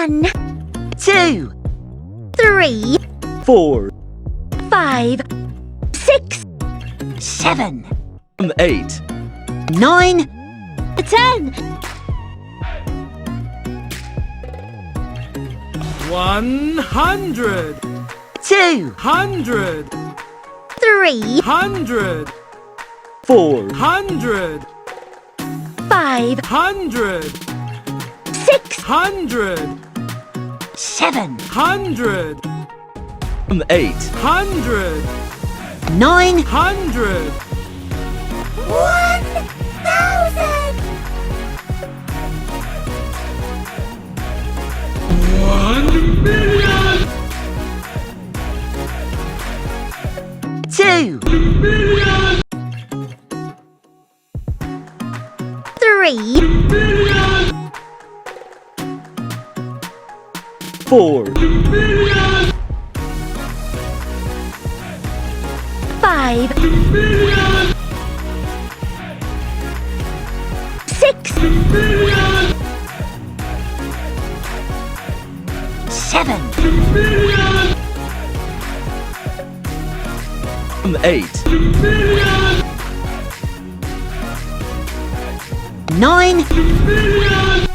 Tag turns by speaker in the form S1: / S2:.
S1: 1,
S2: 2,
S1: 3,
S2: 4,
S1: 5, 6,
S2: 7, 8, 9,
S1: 10,
S3: 100,
S2: 200,
S1: 300,
S2: 400,
S1: 500,
S3: 600,
S2: 700,
S3: 800,
S2: 800,
S3: 900,
S1: 1,000.
S3: 1,000,000,
S2: 2,000,000,
S1: 3,
S2: 4,000,000,
S1: 5, 6,
S2: 7,000,000, 8,000,000, 9,000,000,